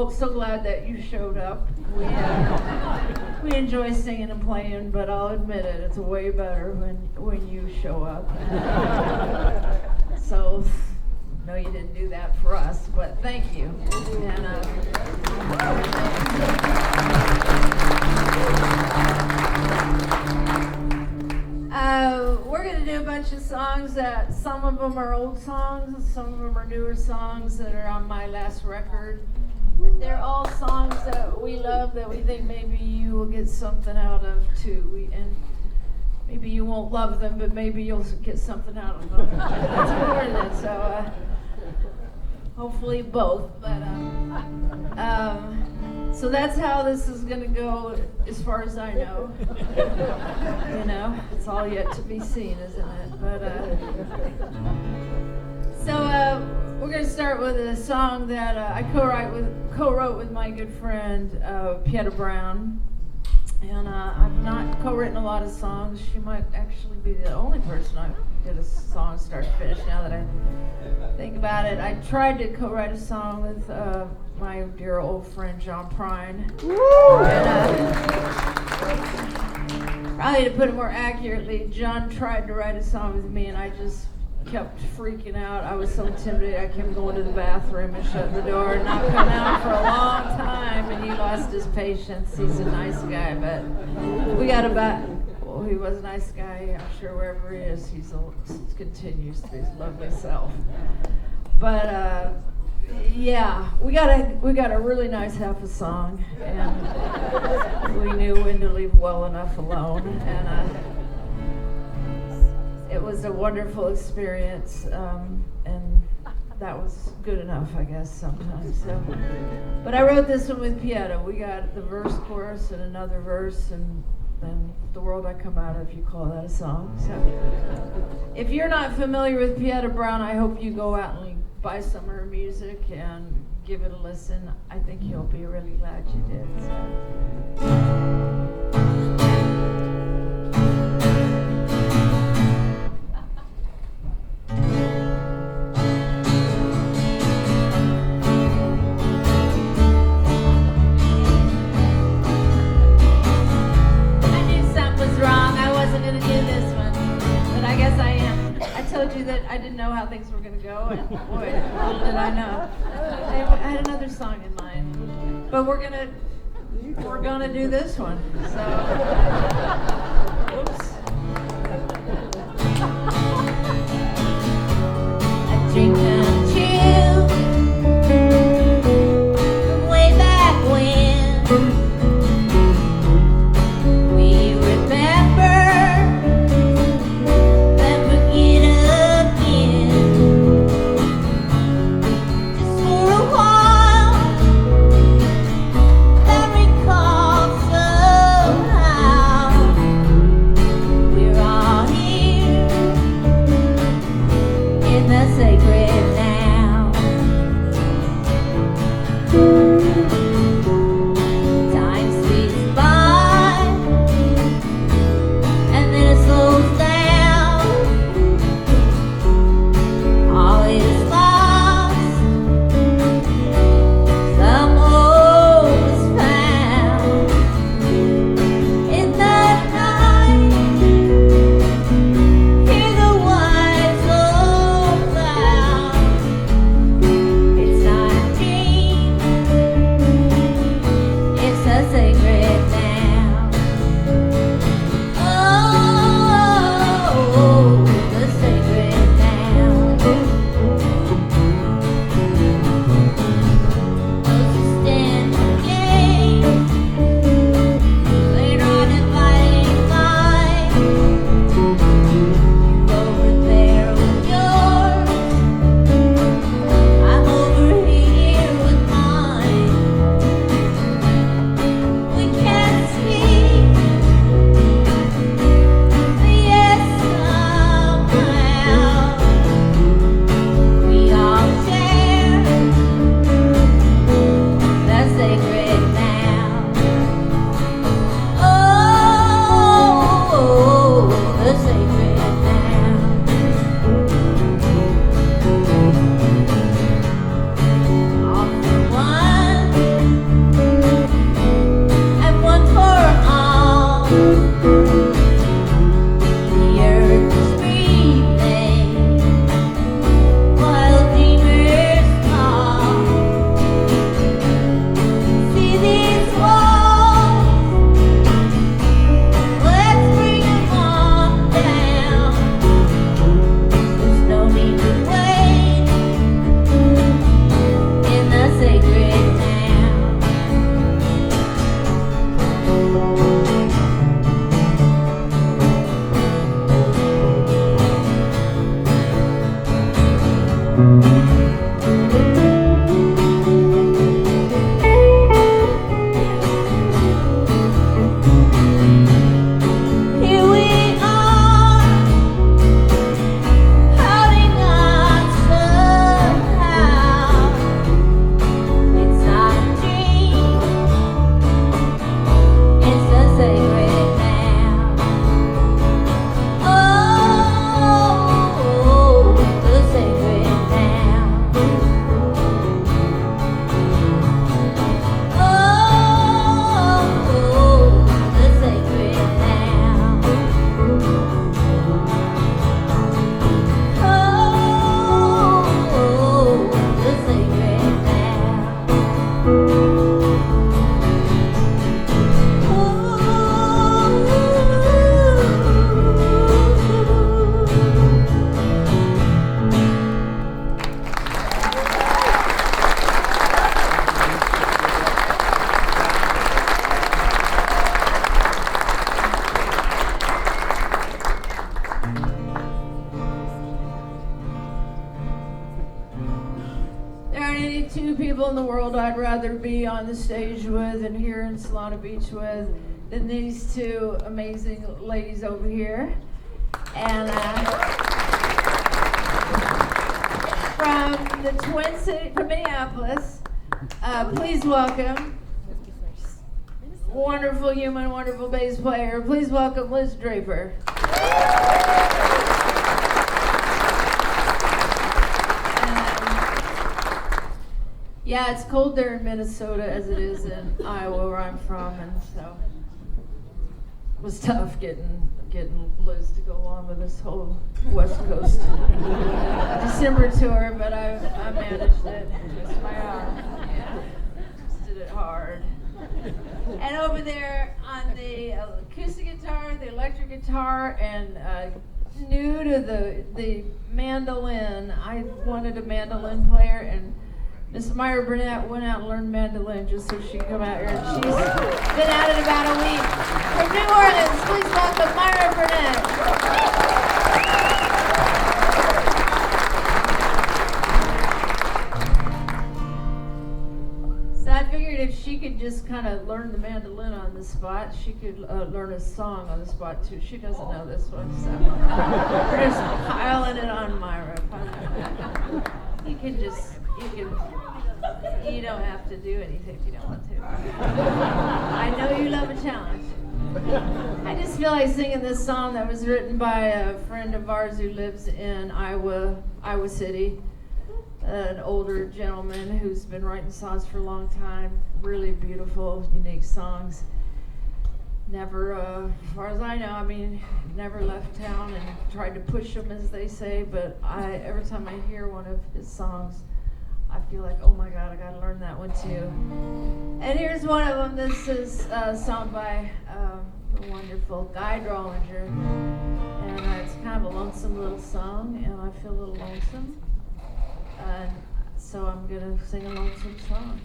so glad that you showed up. We enjoy singing and playing, but I'll admit it, it's way better when you show up. So, no, you didn't do that for us, but thank you. And, we're going to do a bunch of songs that some of them are old songs, some of them are newer songs that are on my last record. But they're all songs that we love that we think maybe you will get something out of too. And maybe you won't love them, but maybe you'll get something out of them. That's important. So hopefully both. But so that's how this is going to go, as far as I know. You know, it's all yet to be seen, isn't it? But we're going to start with a song that I co-wrote with my good friend Pieta Brown. And I've not co-written a lot of songs. She might actually be the only person I did a song start to finish, now that I think about it. I tried to co-write a song with my dear old friend John Prine. And, probably to put it more accurately, John tried to write a song with me and I just kept freaking out. I was so intimidated. I kept going to the bathroom and shutting the door and not coming out for a long time, and he lost his patience. He's a nice guy, but we got about, well, he was a nice guy. I'm sure wherever he is, he continues to be his lovely self. But yeah, we got a really nice half a song, and we knew when to leave well enough alone, and it was a wonderful experience, and that was good enough, I guess, sometimes. So, but I wrote this one with Pieta. We got the verse, chorus, and another verse, and then The World I Come Out Of, if you call that a song. So, if you're not familiar with Pieta Brown, I hope you go out and buy some of her music and give it a listen. I think you'll be really glad you did. So. I didn't know how things were going to go, and boy, little did I know. I had another song in mind, but we're gonna do this one. So, oops. I drink and chill from way back when we remember. people in the world I'd rather be on the stage with and here in Solana Beach with than these two amazing ladies over here. And from the Twin City, from Minneapolis, please welcome wonderful human, wonderful bass player. Please welcome Liz Draper. Yeah, it's cold there in Minnesota as it is in Iowa, where I'm from, and so it was tough getting Liz to go along with this whole West Coast December tour, but I managed it. Just my arm. Yeah, just did it hard. And over there on the acoustic guitar, the electric guitar, and new to the mandolin, I wanted a mandolin player, and Miss Myra Burnette went out and learned mandolin just so she could come out here. And she's been at it about a week. From New Orleans, please welcome Myra Burnette. So I figured if she could just kind of learn the mandolin on the spot, she could learn a song on the spot too. She doesn't know this one, so we're just piling it on Myra. You don't have to do anything if you don't want to. I know you love a challenge. I just feel like singing this song that was written by a friend of ours who lives in Iowa City, an older gentleman who's been writing songs for a long time, really beautiful, unique songs. Never, as far as I know, never left town and tried to push them, as they say, but every time I hear one of his songs, I feel like, oh my God, I gotta learn that one too. And here's one of them. This is a song by the wonderful Guy Drollinger. And it's kind of a lonesome little song, and I feel a little lonesome. And so I'm gonna sing a lonesome song.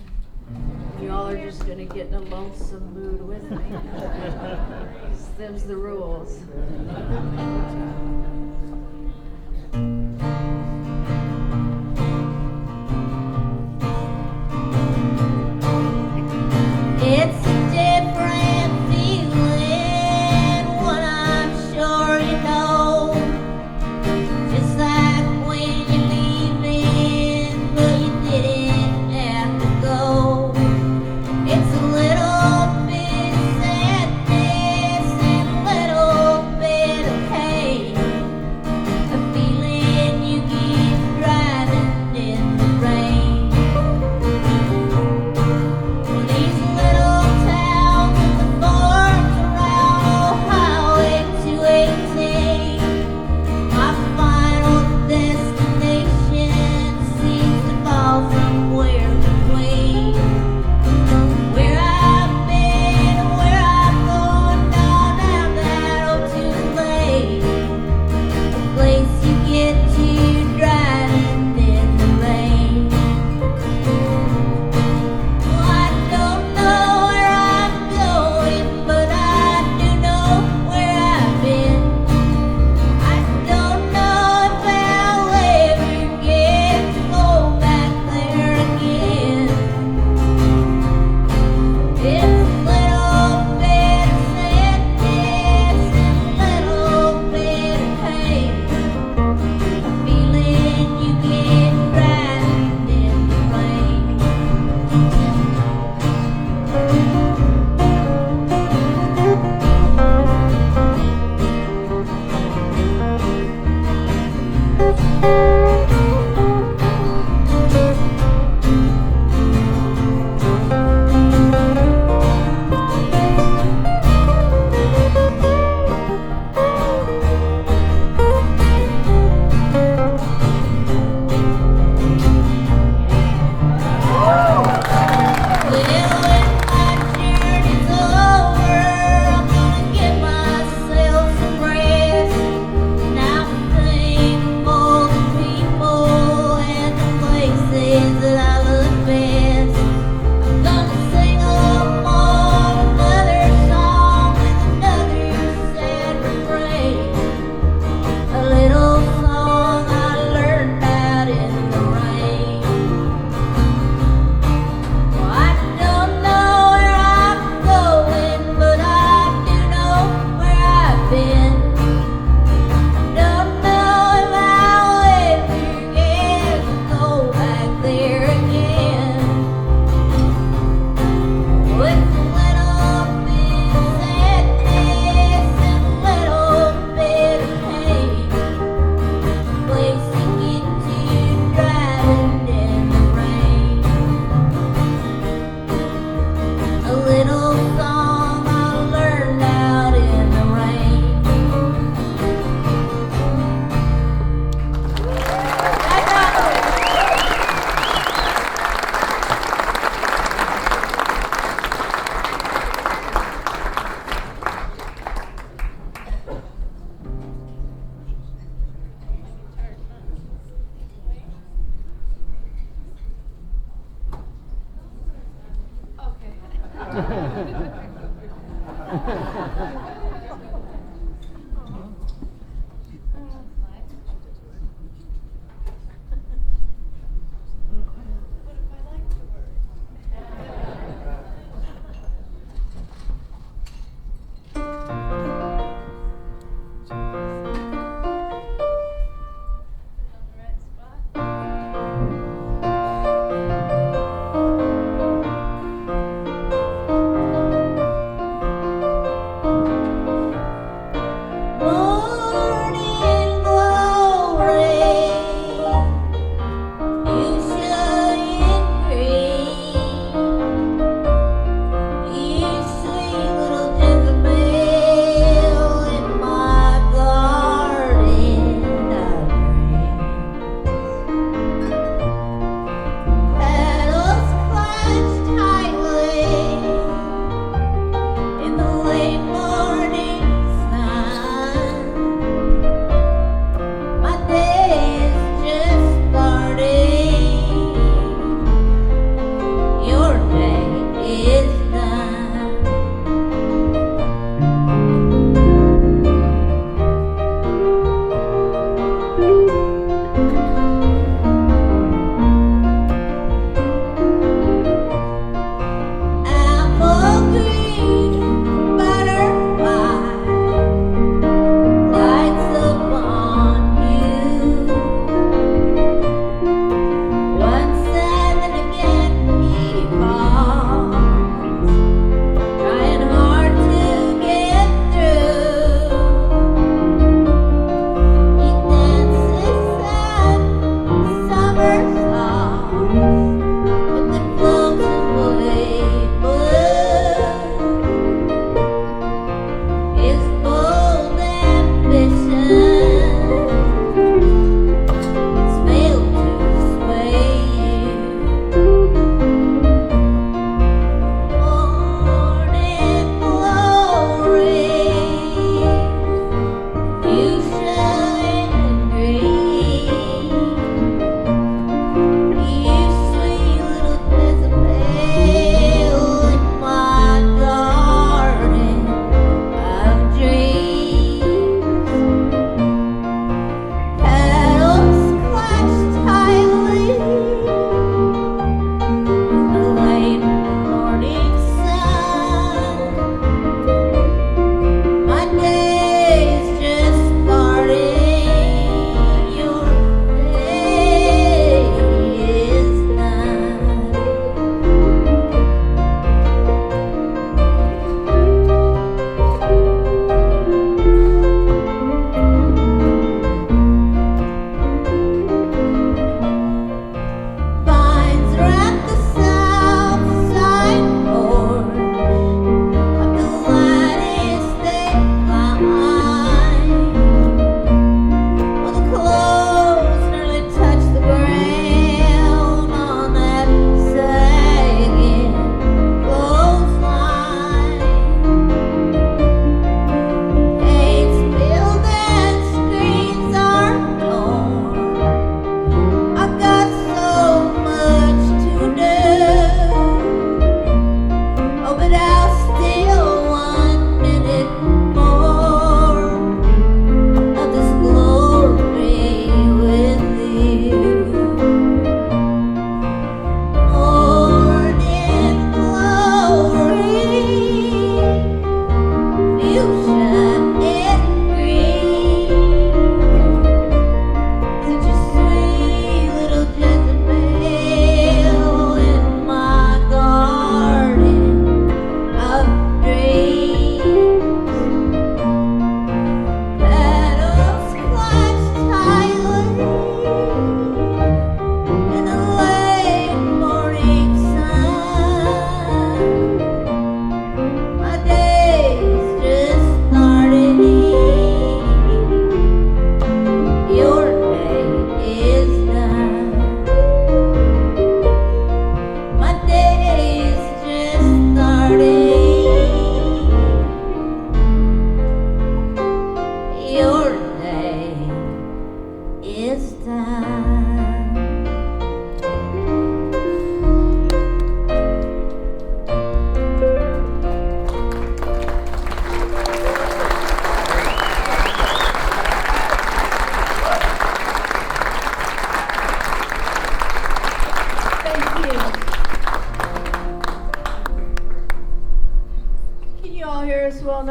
You all are just gonna get in a lonesome mood with me. Them's the rules. It's a different feeling, what I'm sure you know. Just like when you're leaving, but you didn't have to go. It's a little bit of sadness and a little bit of pain.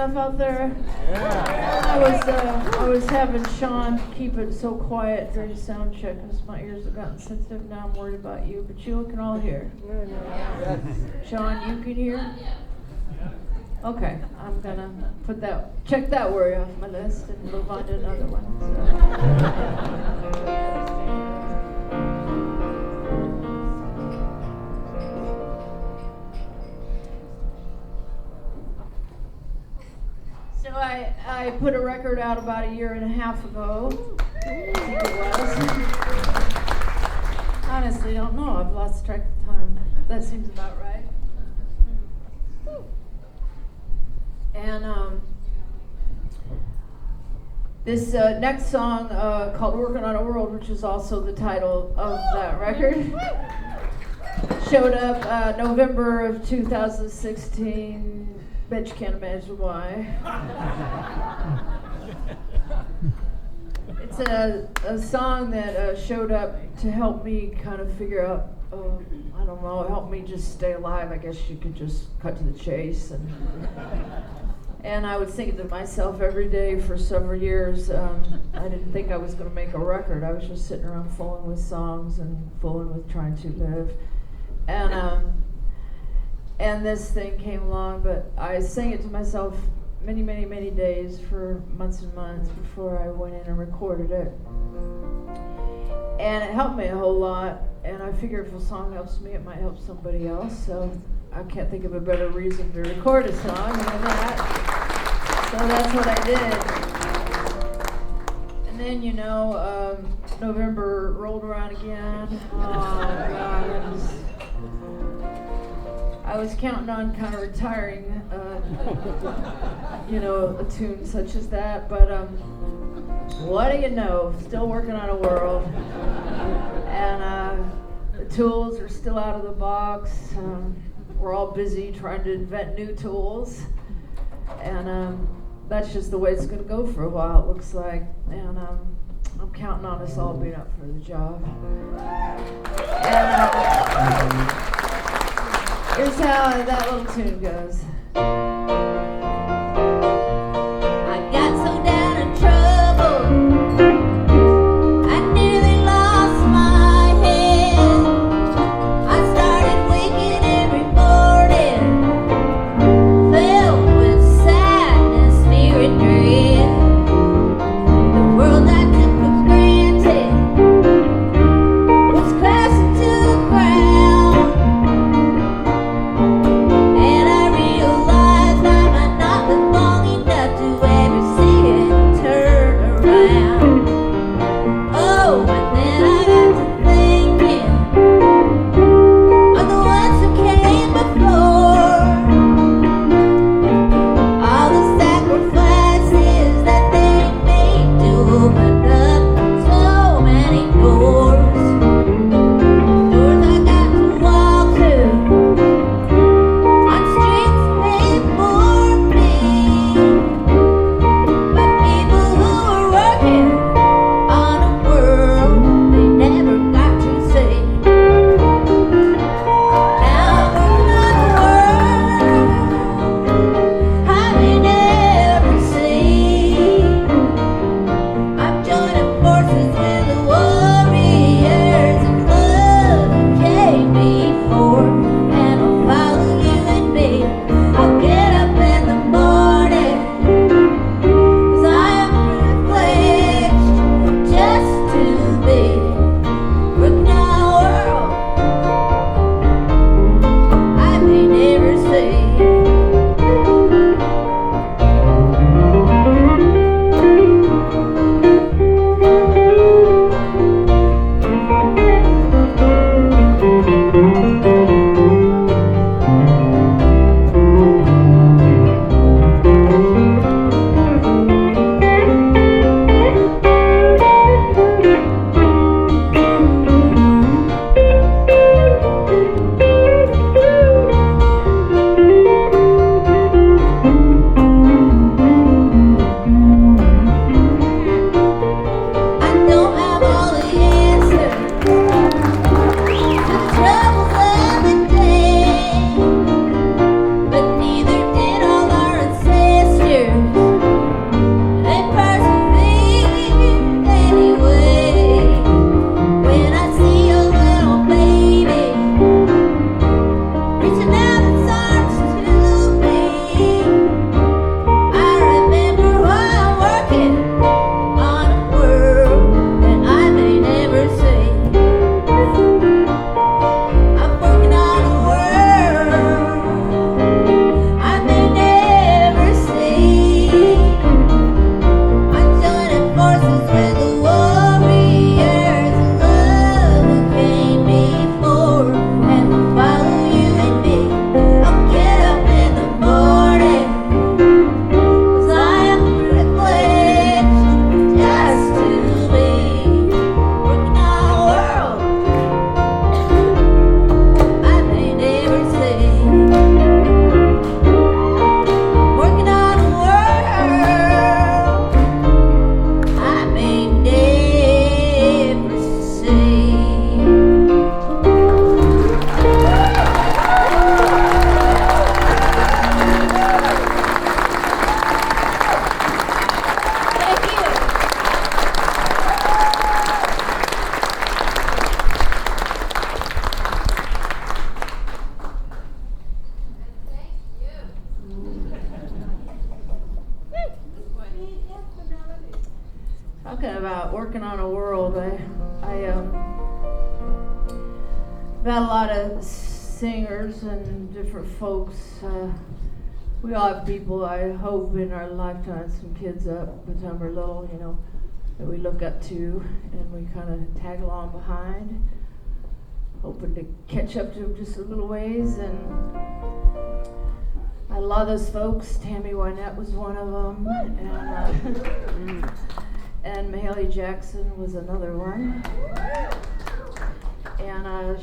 enough out there? I was having Sean keep it so quiet during sound check because my ears have gotten sensitive. Now I'm worried about you, but you can all hear. Sean, you can hear? Okay, I'm gonna check that worry off my list and move on to another one. So I put a record out about a year and a half ago. I think it was. Honestly, don't know. I've lost track of time. That seems about right. And this next song called Workin On A World, which is also the title of that record, showed up November of 2016. Bet you can't imagine why. It's a song that showed up to help me kind of figure out, I don't know, help me just stay alive. I guess you could just cut to the chase. And I was thinking to myself every day for several years, I didn't think I was going to make a record. I was just sitting around fooling with songs and fooling with trying to live. And this thing came along, but I sang it to myself many, many, many days for months and months before I went in and recorded it. And it helped me a whole lot, and I figured if a song helps me, it might help somebody else, so I can't think of a better reason to record a song than that. So that's what I did. And then, November rolled around again. Oh, God, I was counting on kind of retiring, a tune such as that, but what do you know? Still working on a world, and the tools are still out of the box. We're all busy trying to invent new tools, and that's just the way it's going to go for a while, it looks like, and I'm counting on us all being up for the job. And here's how that little tune goes. I got so down in trouble, I nearly lost my head. I started waking every morning, filled with sadness, fear, and dread. The world I took for granted was crashing to the ground. And I realized talking about working on a world. I met a lot of singers and different folks. We all have people, I hope, in our lifetime, some kids up by the time we're little, you know, that we look up to and we kind of tag along behind, hoping to catch up to them just a little ways. And I love those folks. Tammy Wynette was one of them, and Mahalia Jackson was another one. And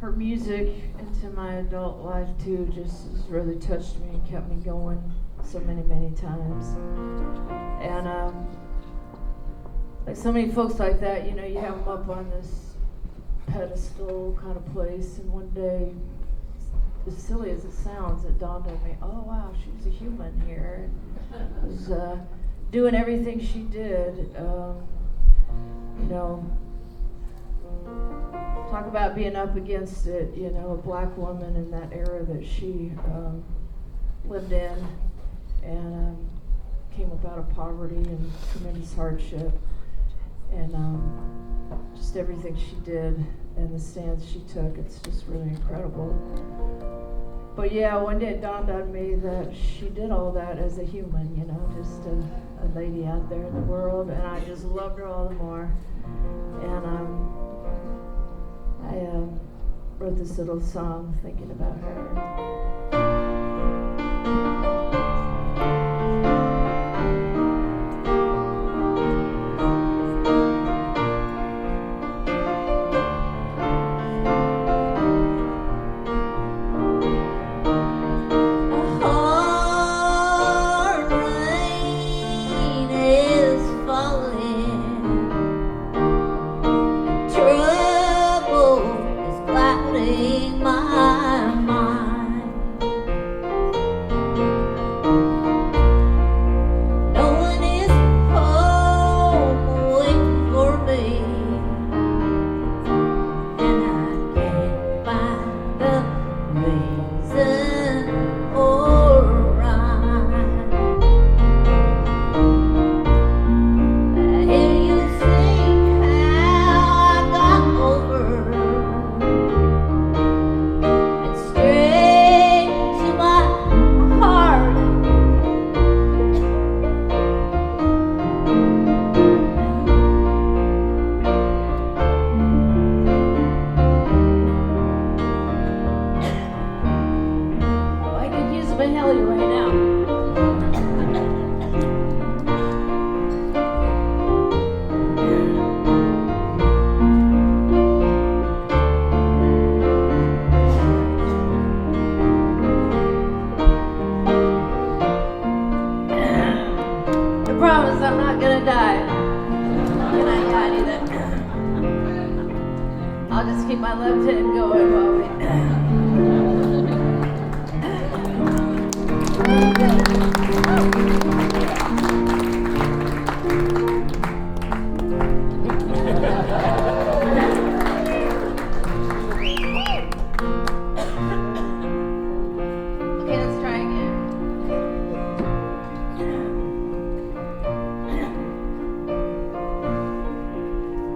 her music into my adult life too just has really touched me and kept me going so many times. And like so many folks like that, you know, you have them up on this pedestal kind of place, and one day, as silly as it sounds, it dawned on me, oh wow, she was a human here. And was doing everything she did, you know, talk about being up against it, you know, a black woman in that era that she lived in, and came up out of poverty and tremendous hardship, and just everything she did and the stands she took, it's just really incredible. But yeah, one day it dawned on me that she did all that as a human, you know, just a lady out there in the world, and I just loved her all the more. And I wrote this little song thinking about her.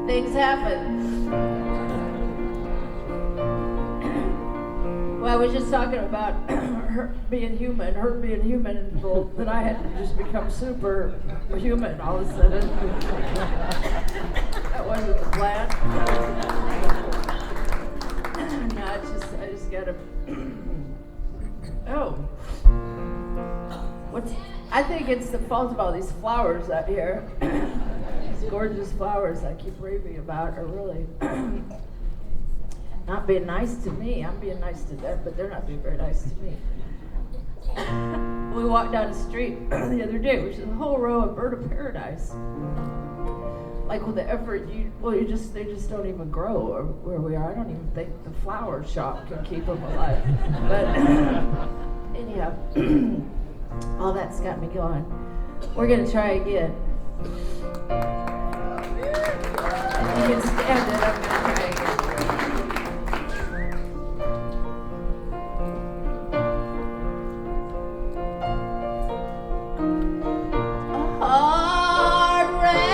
Things happen. Well, I was just talking about her being human, and well, that I had to just become super human all of a sudden. That wasn't the plan. No, I just gotta. Oh. I think it's the fault of all these flowers out here. These gorgeous flowers I keep raving about are really not being nice to me. I'm being nice to them, but they're not being very nice to me. We walked down the street the other day, which is a whole row of bird of paradise. Like with the effort, they just don't even grow where we are. I don't even think the flower shop can keep them alive. But anyhow, all that's got me going. We're gonna try again. If you can stand it, I'm gonna try again. A hard rain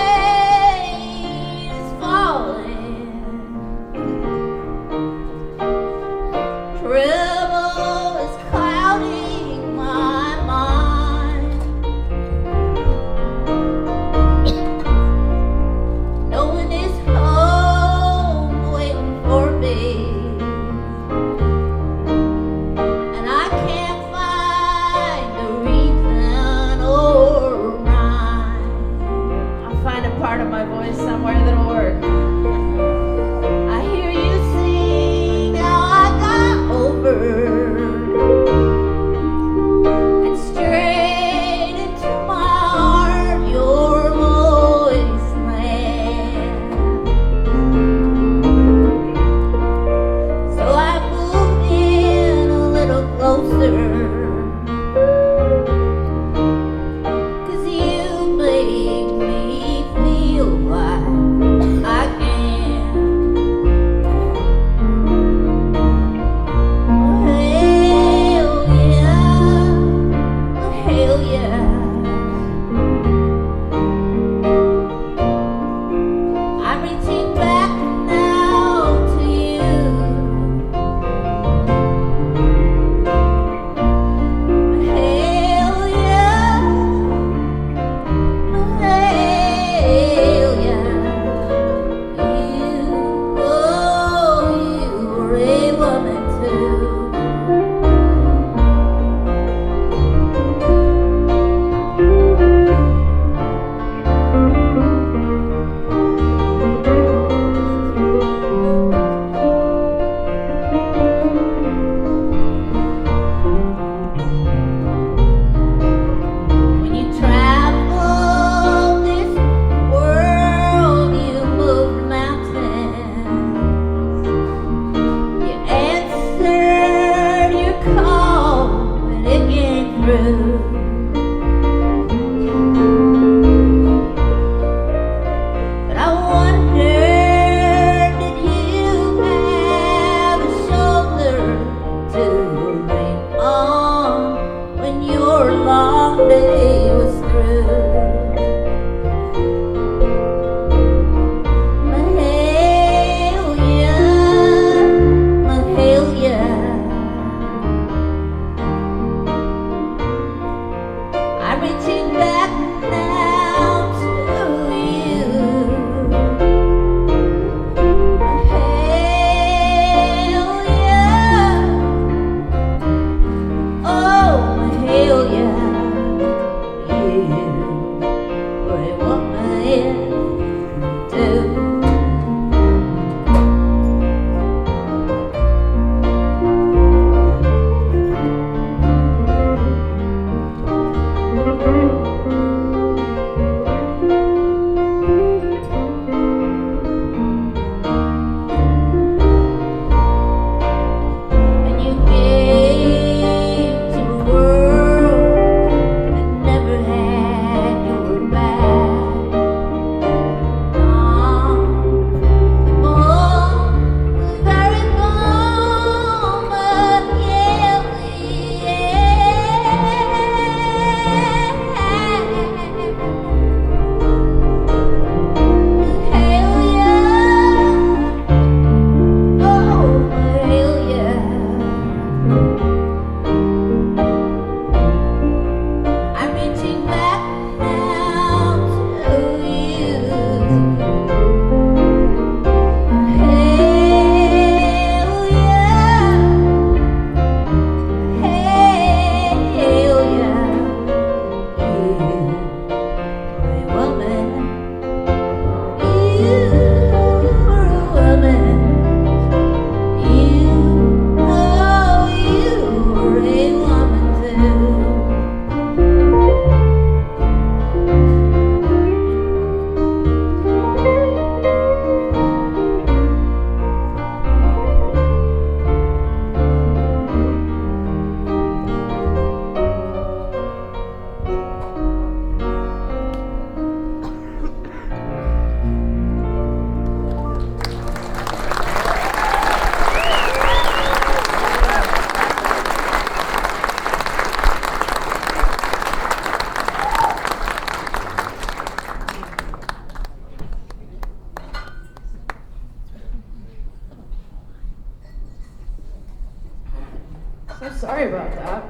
So sorry about that.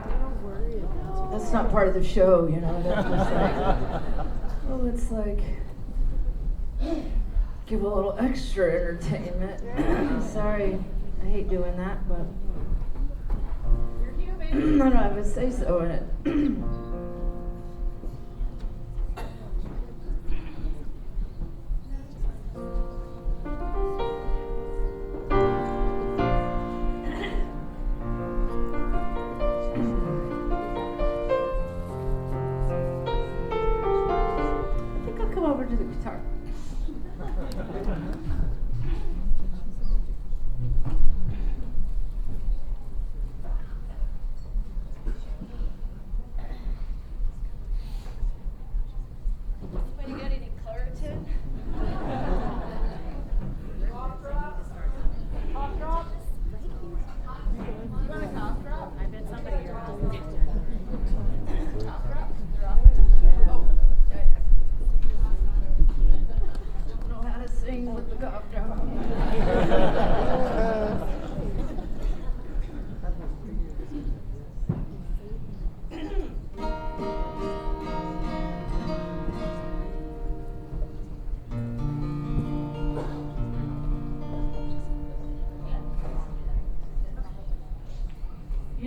That's not part of the show, you know. That's just like, oh, it's like, give a little extra entertainment. Sorry, I hate doing that, but I don't have a say so in it.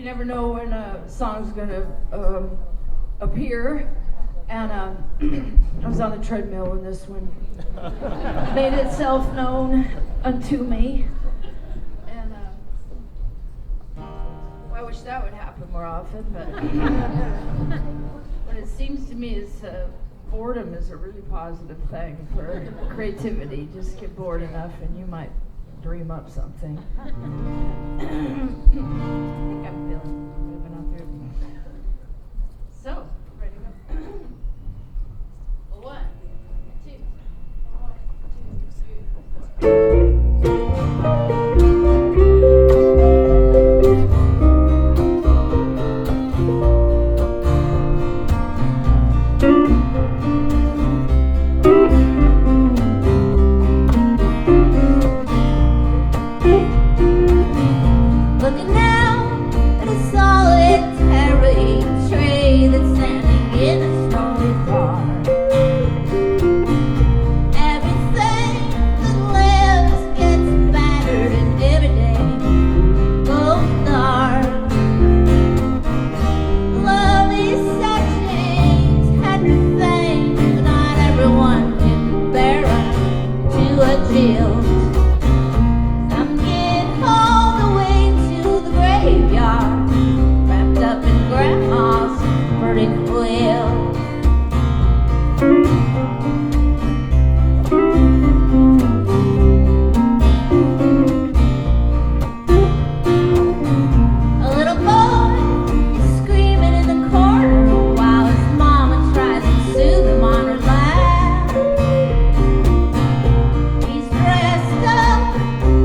you never know when a song's gonna appear. And I was on the treadmill when this one made itself known unto me. And I wish that would happen more often, but what it seems to me is boredom is a really positive thing for creativity. Just get bored enough and you might dream up something. I think I'm feeling moving up here. So, ready to go? 1, 2, 1, 2, 3, 4. Looking out at a solitary tree that's standing in a snowy park. Everything that lives gets battered and every day goes dark. Love is such a tender thing, but not everyone can bear up to a jilt. Some get hauled away to the graveyard, wrapped up in grandma's burning quilt. A little boy is screaming in the corner while his mama tries to soothe him on her lap. He's dressed up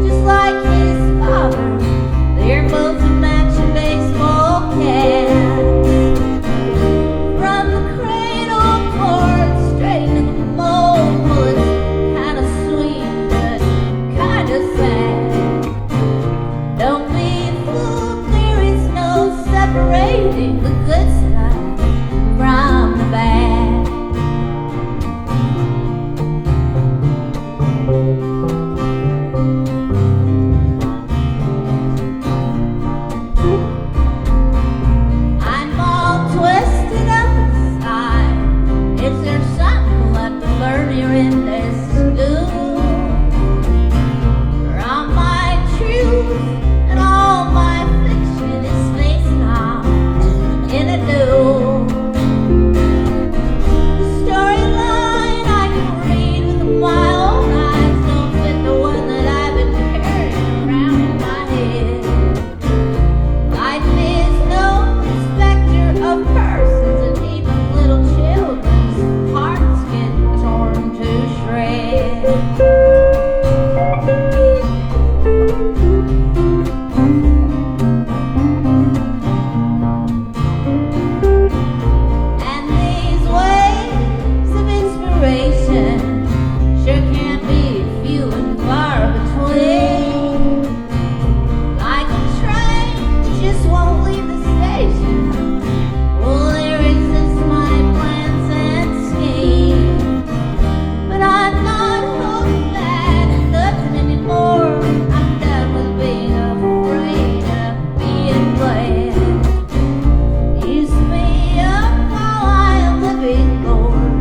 just like his father. They're both matching baseball caps. From the cradle cord straight to the mold, well, it's kinda sweet but kinda sad. Don't be fooled, there is no separating the good stuff from the bad. I'm all twisted up inside. Is there something left to learn here in this school? Or all my truth and all my fiction is facing off in a duel. The storyline I can read with my own eyes don't fit the one that I've been carrying around in my head. Life is no respecter of persons, and even little children's hearts get torn to shreds. And these waves of inspiration sure can be few and far between. Like a train that just won't leave the station. Well, they resist my plans and schemes. But I'm not holding back nothing anymore. I'm done with being afraid of being glad. Use me up while I am living, Lord.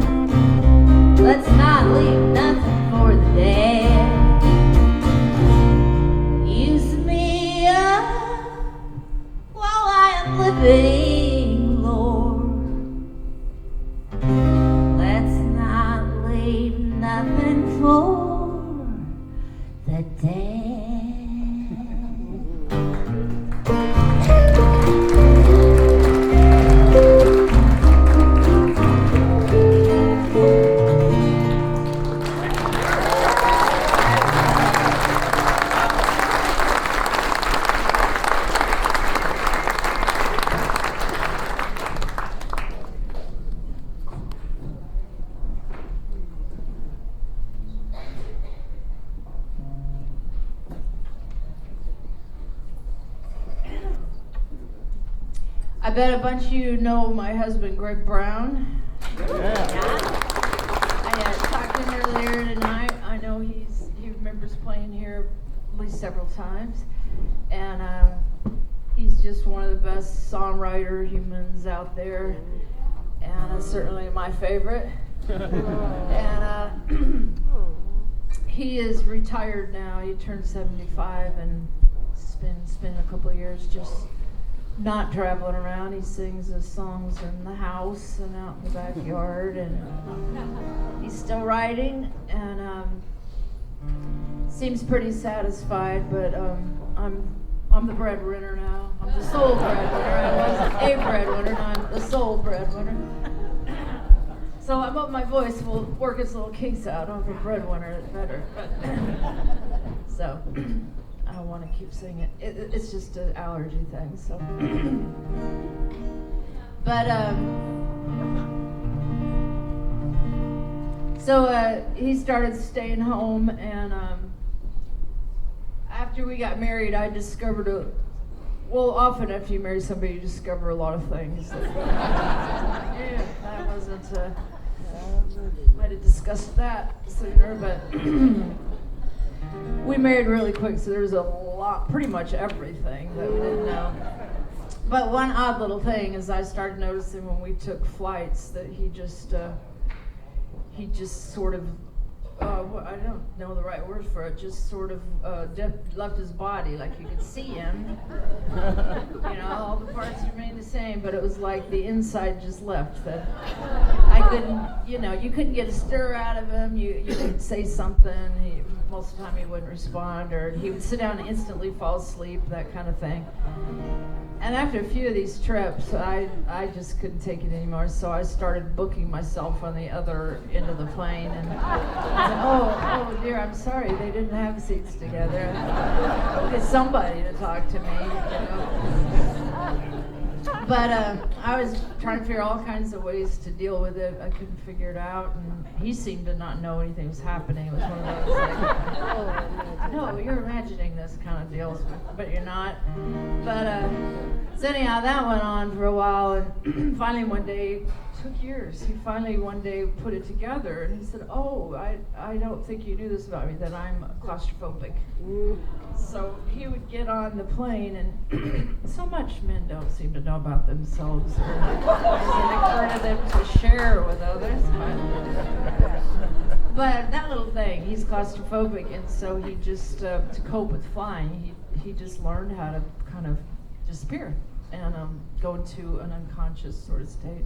Let's not leave nothing for the dead. Use me up while I am living, Lord. Let's not leave nothing for the dead. I bet a bunch of you know my husband, Greg Brown. I talked to him earlier tonight. I know he remembers playing here at least several times. And he's he's just one of the best songwriter humans out there, and certainly my favorite. And he is retired now. He turned 75, and spent a couple of years just not traveling around. He sings his songs in the house and out in the backyard, and he's still writing, and seems pretty satisfied. But I'm the breadwinner now. I'm the sole breadwinner. I wasn't a breadwinner, now I'm the sole breadwinner. So I hope my voice will work its little kinks out. I'm a breadwinner, it's better. So I don't want to keep singing. It's just an allergy thing. So, but he started staying home, and after we got married, I discovered often after you marry somebody, you discover a lot of things. Yeah, that wasn't. Might have discussed that sooner, but we married really quick, so there was a lot, pretty much everything that we didn't know. But one odd little thing is I started noticing when we took flights that he just sort of, I don't know the right word for it, just sort of left his body, like you could see him. You know, all the parts remained the same, but it was like the inside just left. That I couldn't, you couldn't get a stir out of him. You could say something. Most of the time he wouldn't respond, or he would sit down and instantly fall asleep, that kind of thing. And after a few of these trips, I just couldn't take it anymore, so I started booking myself on the other end of the plane. And I said, oh dear, I'm sorry, they didn't have seats together. Get somebody to talk to me, But I was trying to figure all kinds of ways to deal with it. I couldn't figure it out, and he seemed to not know anything was happening. It was one of those like, no, you're imagining this kind of deals, but you're not. But so anyhow, that went on for a while, and finally one day, took years. He finally one day put it together, and he said, "Oh, I don't think you knew this about me, that I'm claustrophobic." So he would get on the plane, and so much men don't seem to know about themselves, or it doesn't occur to them to share with others. But that little thing, he's claustrophobic, and so he just, to cope with flying, he just learned how to kind of disappear and go into an unconscious sort of state.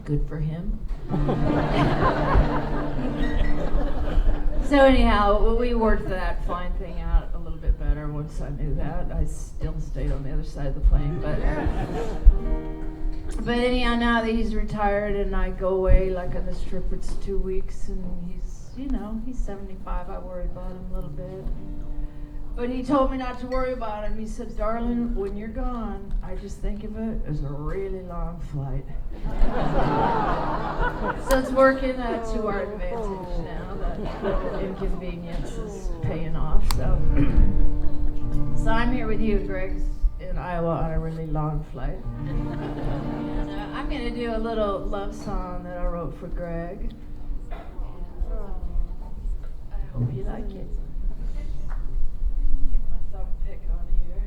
Good for him. So anyhow, we worked that flying thing out a little bit better once I knew that. I still stayed on the other side of the plane, but anyhow, now that he's retired and I go away, like on this trip, it's 2 weeks, and he's 75. I worry about him a little bit. But he told me not to worry about him. He said, "Darling, when you're gone, I just think of it as a really long flight." So it's working to our advantage now. That inconvenience is paying off. So I'm here with you, Greg, in Iowa on a really long flight. And I'm going to do a little love song that I wrote for Greg. I hope you like it. Pick on here.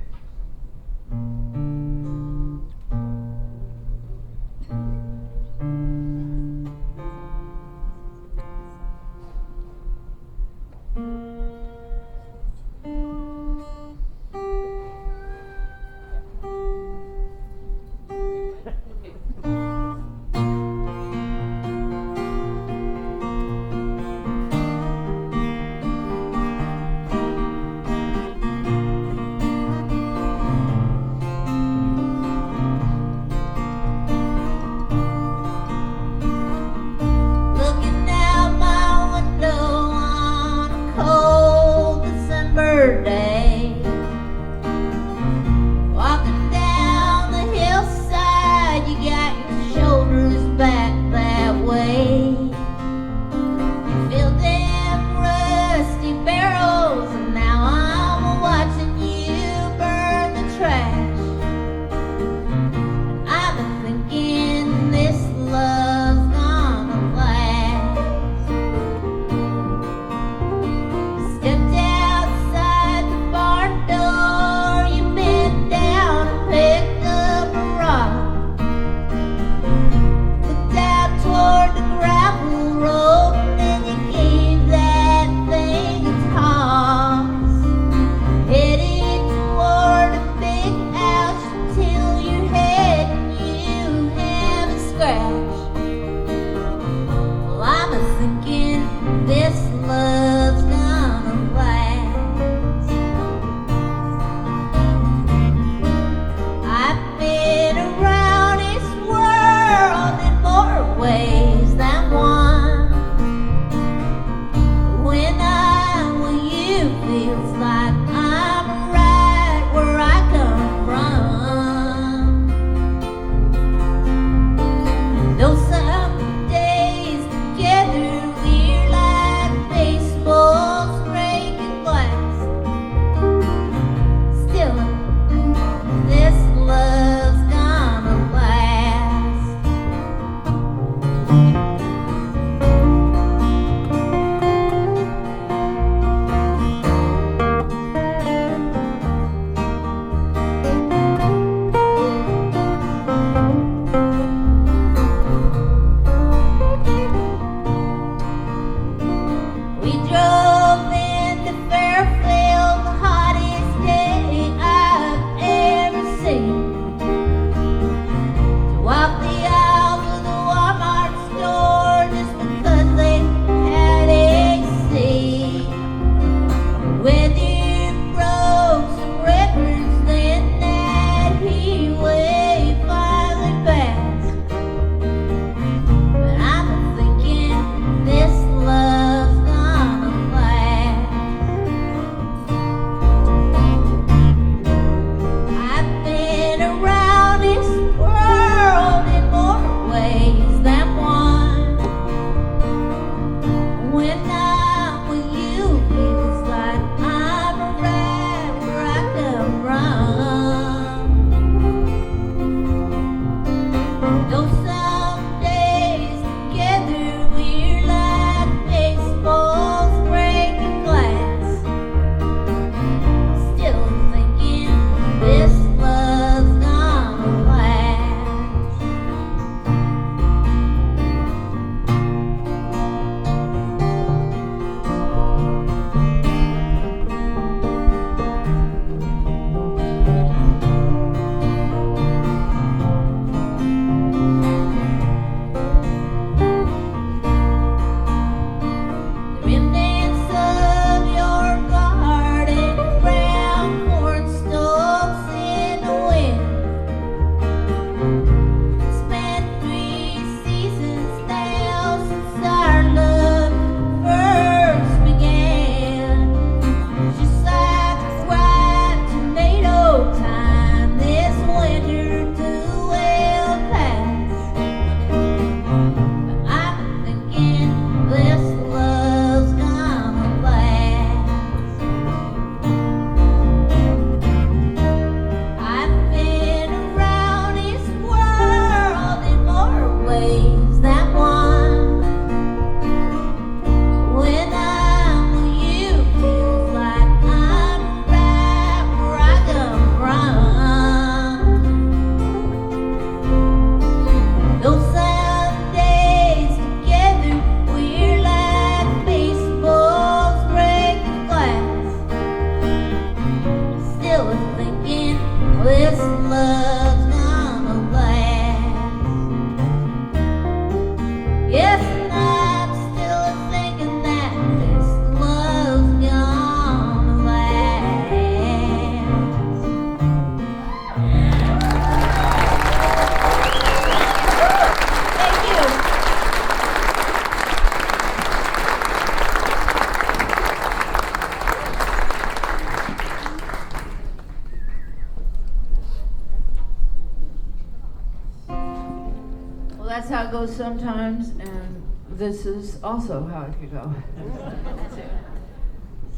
go sometimes, and this is also how it could go.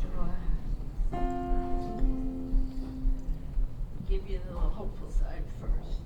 So, give you the little hopeful side first.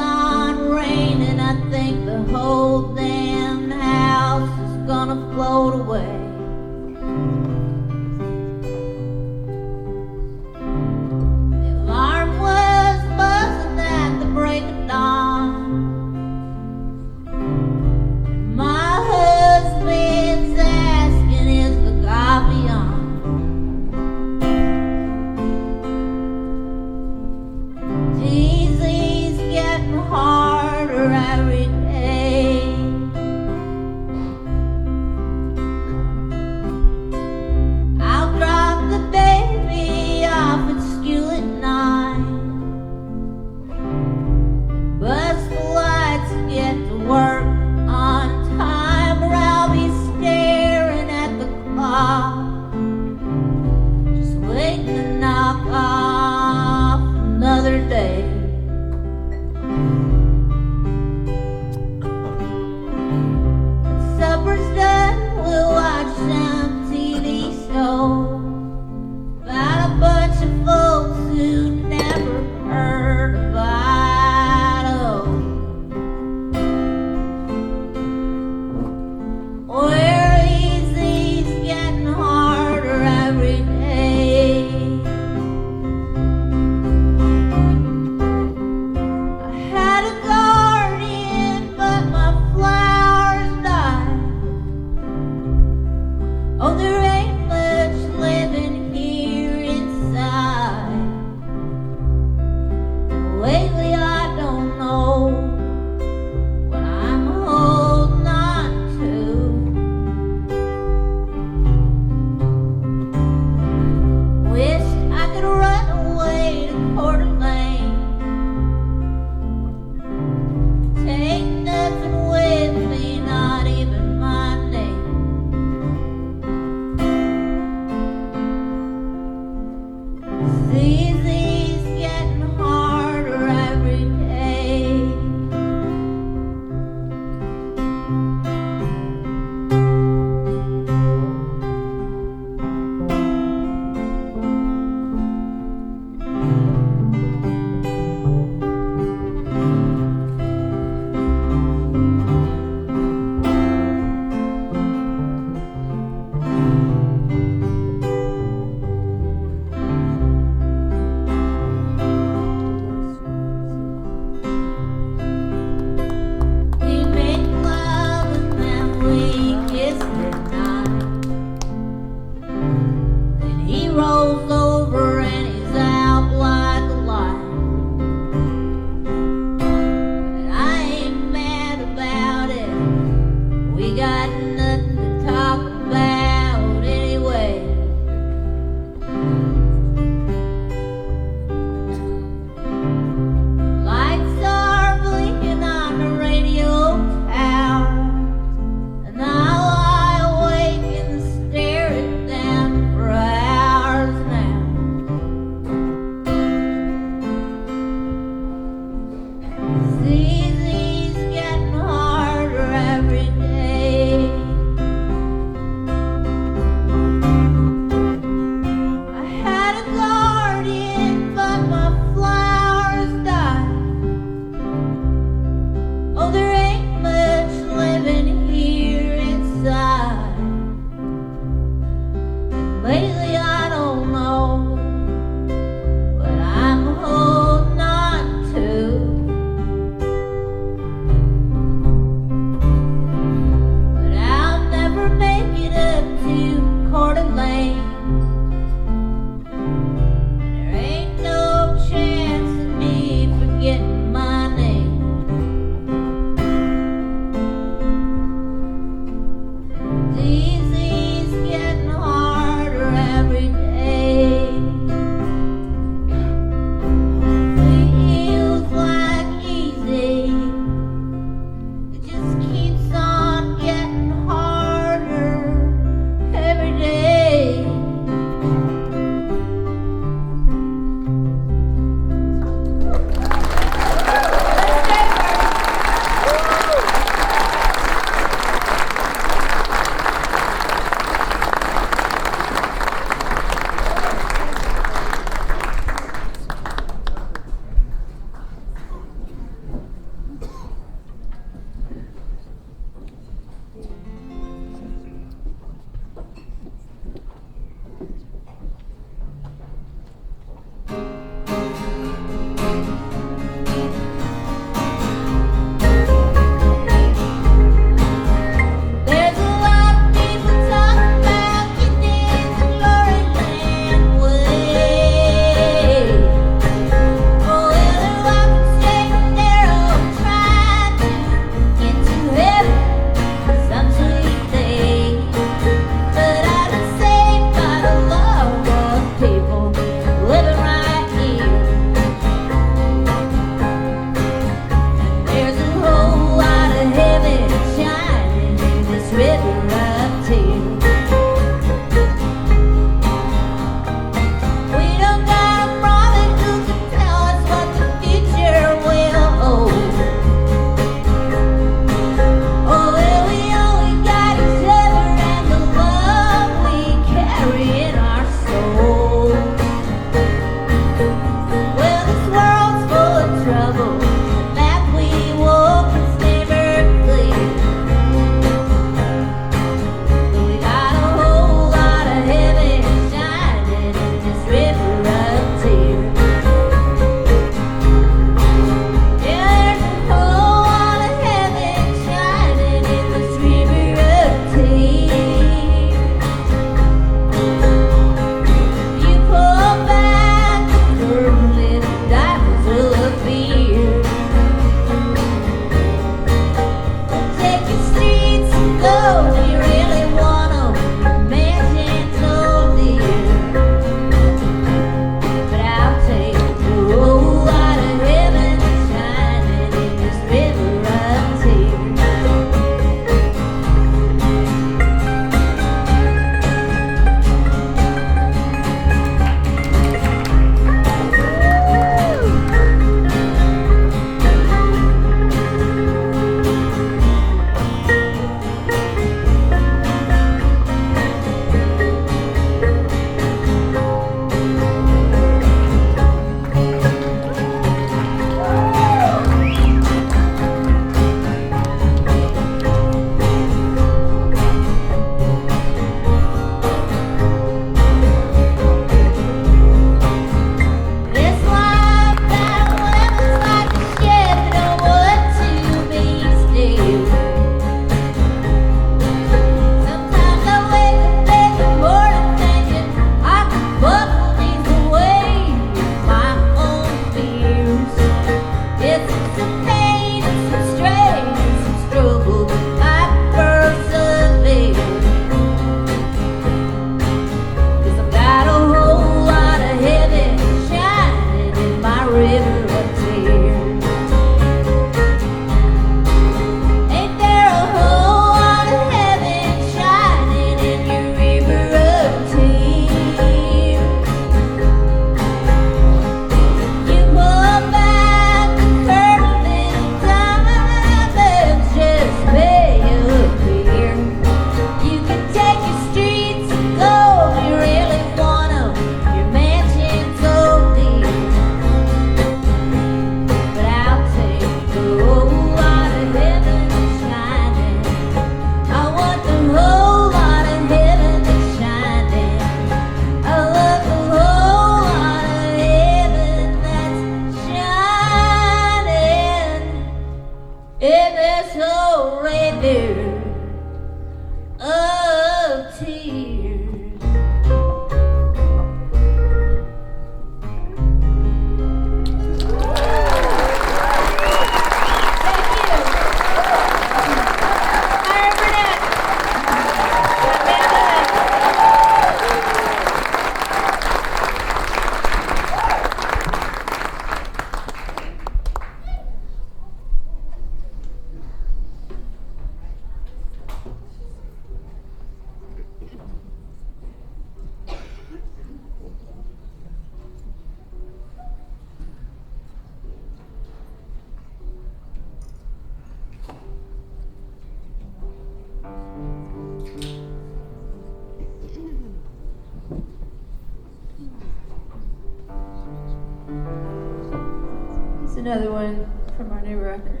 It's another one from our new record.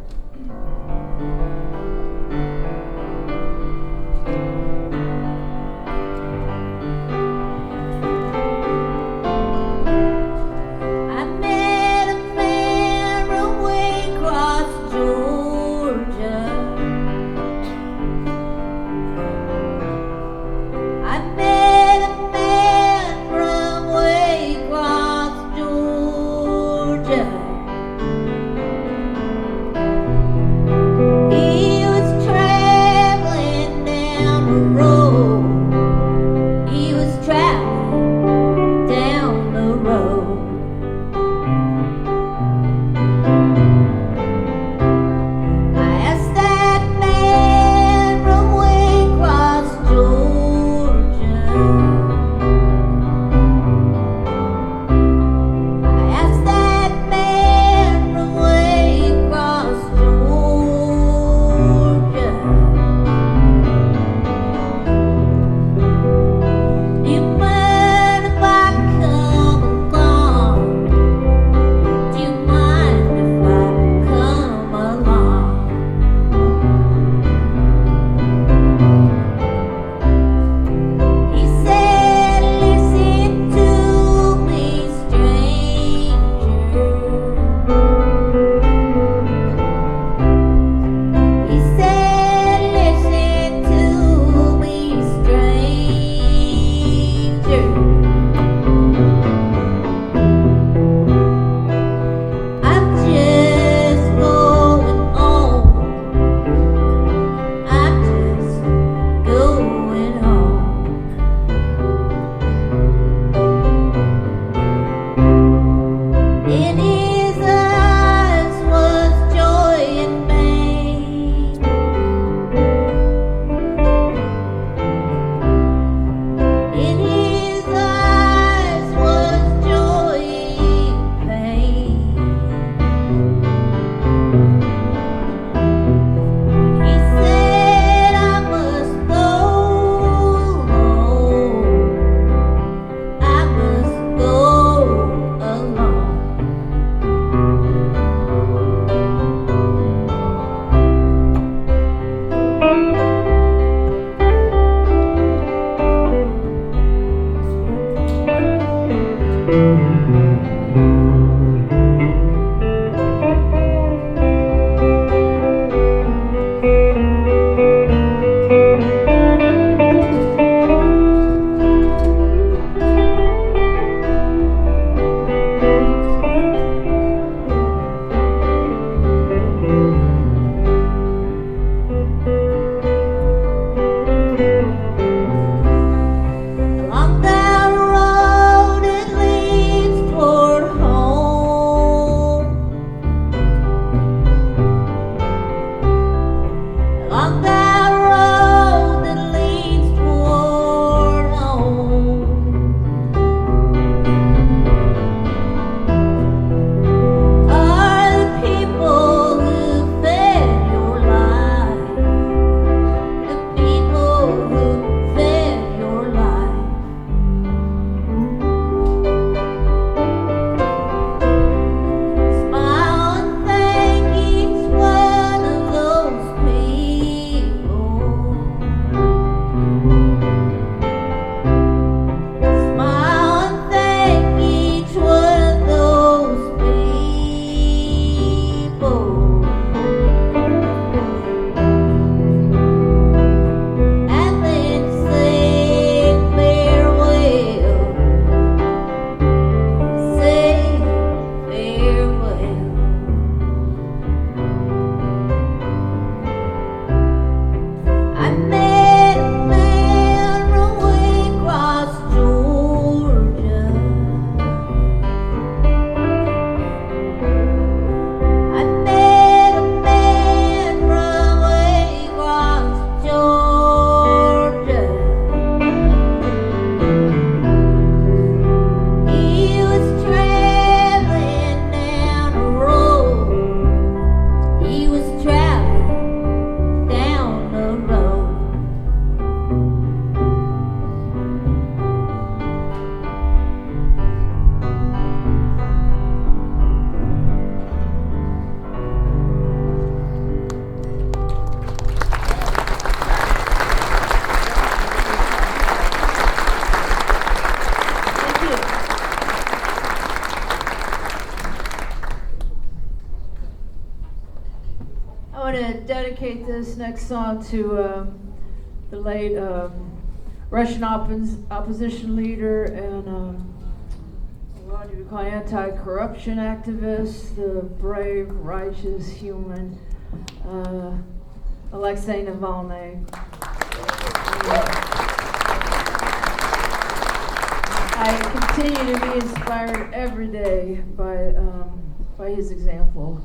I met a man from Waycross, Georgia. I met a man from Waycross, Georgia. dedicate this next song to the late Russian opposition leader and what do you call anti-corruption activist, the brave, righteous human, Alexei Navalny. I continue to be inspired every day by his example,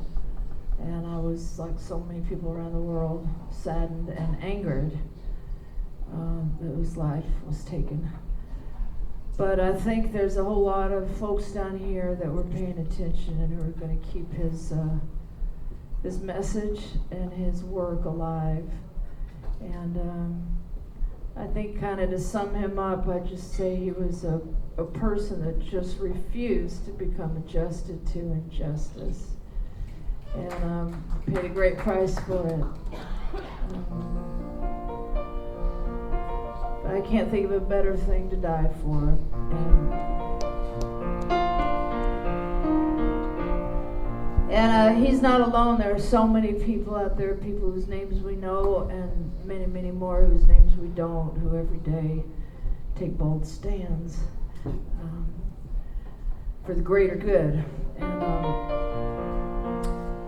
and I was, like so many people around the world, saddened and angered that his life was taken. But I think there's a whole lot of folks down here that were paying attention and who are going to keep his message and his work alive. And I think, kind of to sum him up, I'd just say he was a person that just refused to become adjusted to injustice, and paid a great price for it. But I can't think of a better thing to die for. And he's not alone. There are so many people out there, people whose names we know, and many, many more whose names we don't, who every day take bold stands for the greater good. And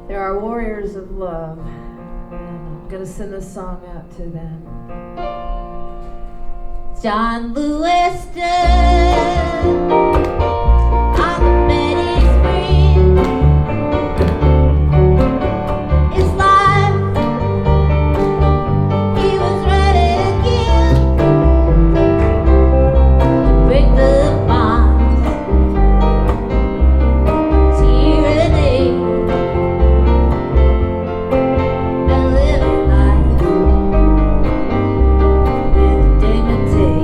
there are warriors of love, and I'm going to send this song out to them. John Lewis stood on the Betty's Bridge. His life he was ready to give, to break the bonds, tyranny, and live life with dignity.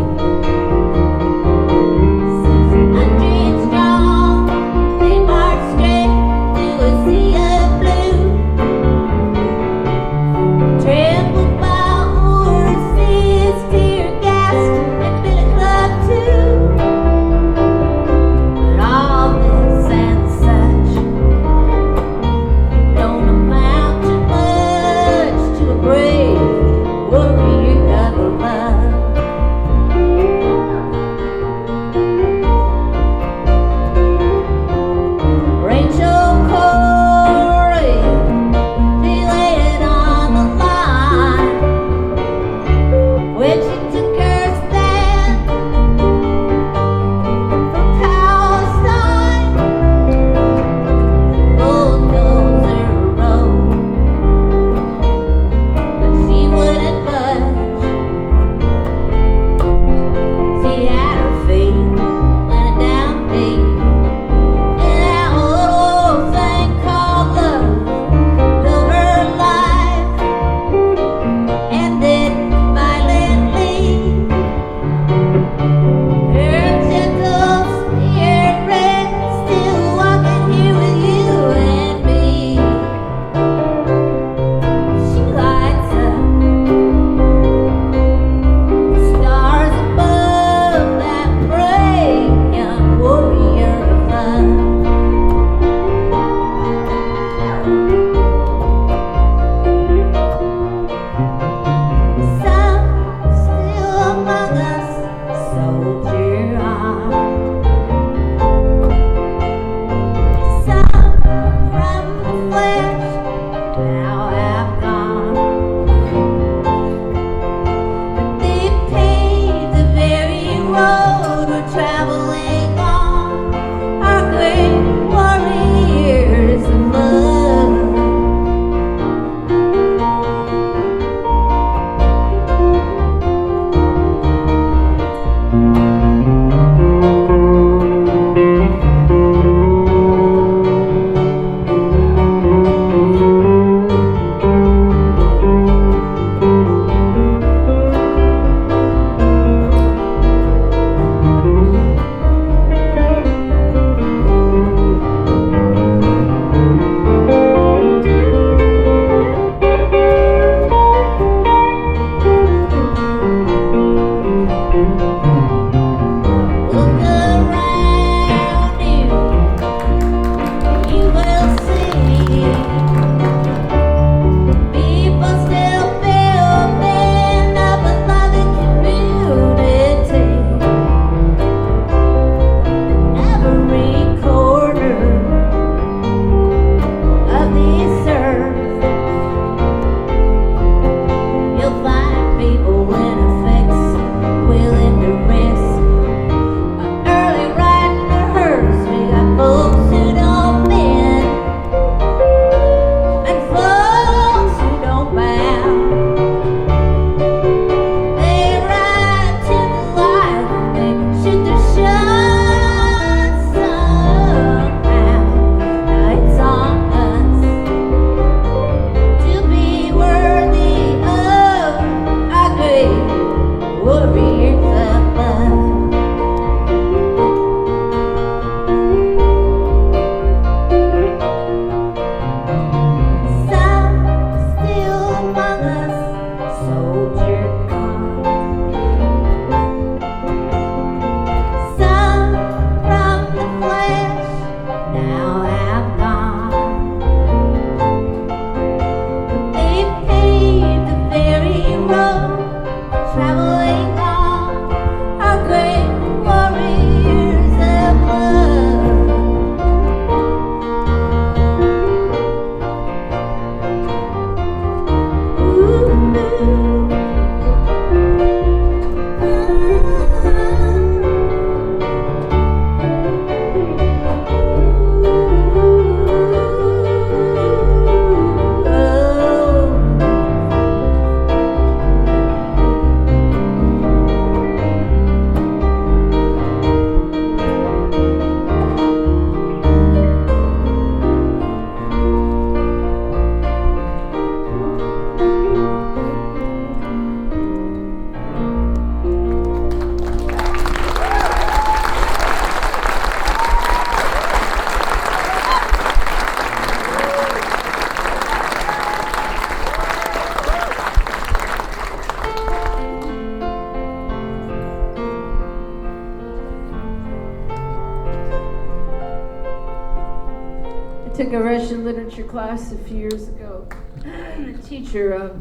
Took a Russian literature class a few years ago. The teacher,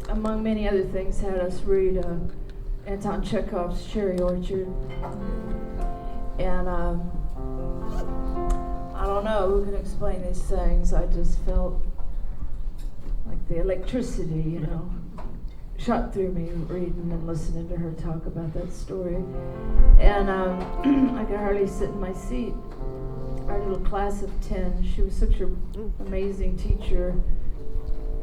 among many other things, had us read Anton Chekhov's Cherry Orchard. And I don't know who can explain these things. I just felt like the electricity, shot through me reading and listening to her talk about that story. And I could hardly sit in my seat. Our little class of 10, she was such an amazing teacher.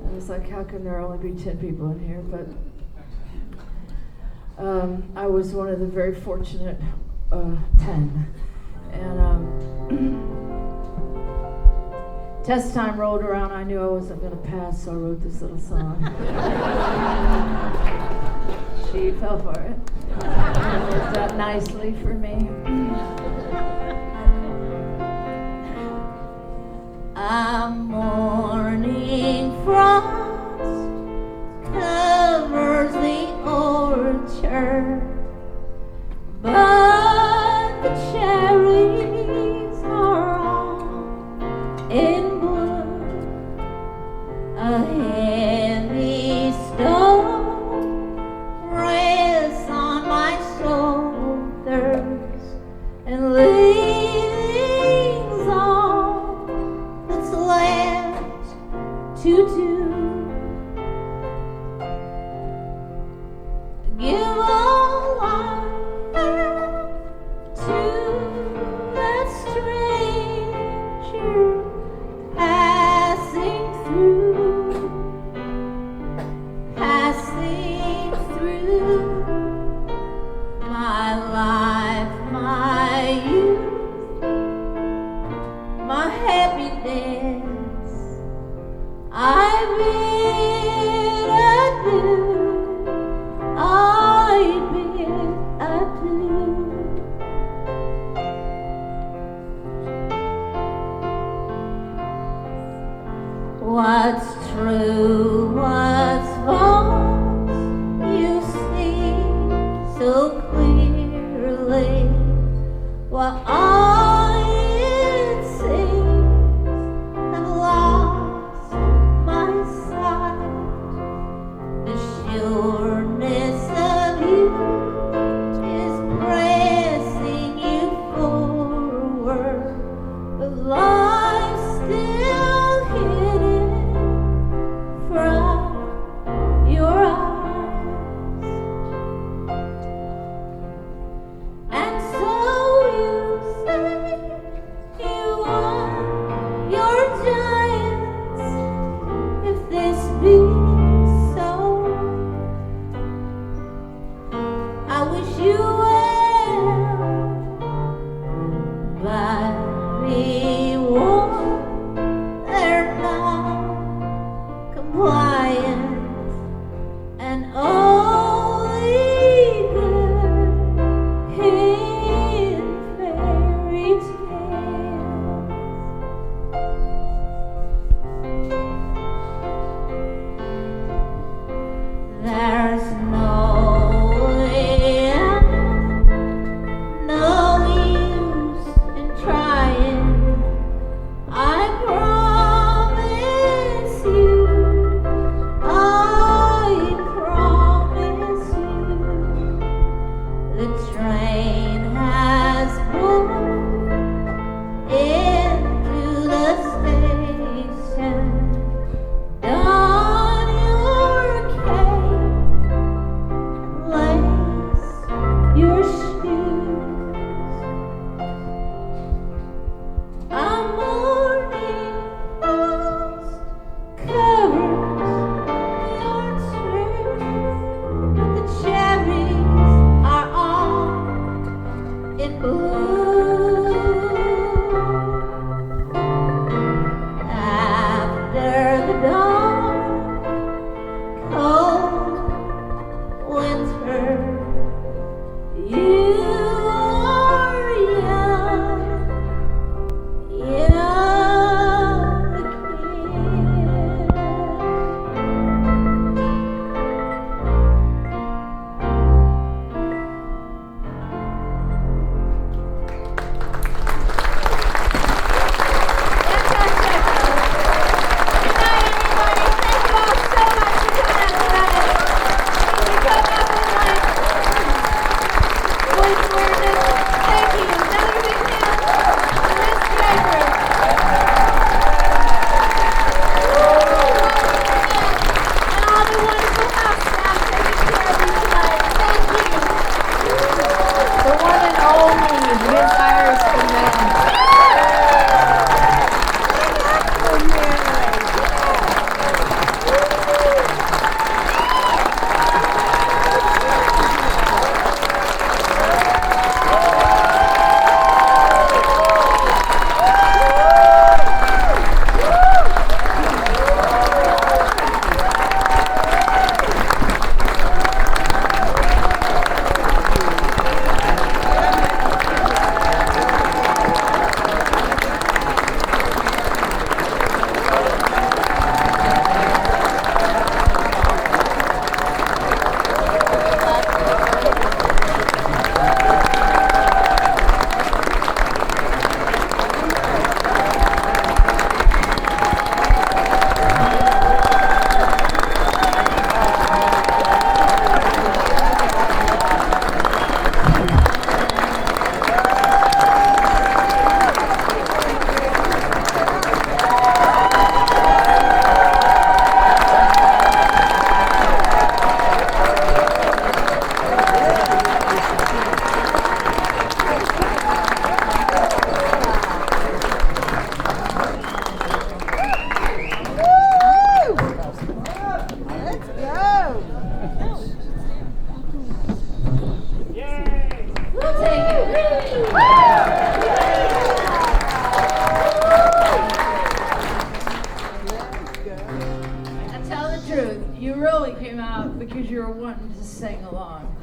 I was like, how can there only be 10 people in here? But I was one of the very fortunate 10. And test time rolled around. I knew I wasn't going to pass, so I wrote this little song. She fell for it. It worked out nicely for me. A morning frost covers the orchard, but the cherries are all in bloom. A heavy stone rests on my shoulders and leavings all that's left to do. Give all I have to that stranger passing through my life, my youth, my happiness. I bid adieu.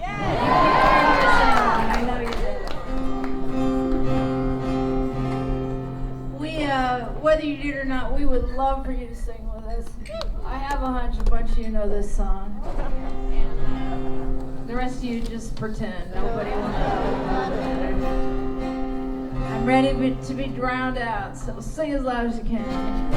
I know you did. Whether you did or not, we would love for you to sing with us. I have a hunch a bunch of you know this song. The rest of you just pretend. Nobody will know. I'm ready to be drowned out, so sing as loud as you can.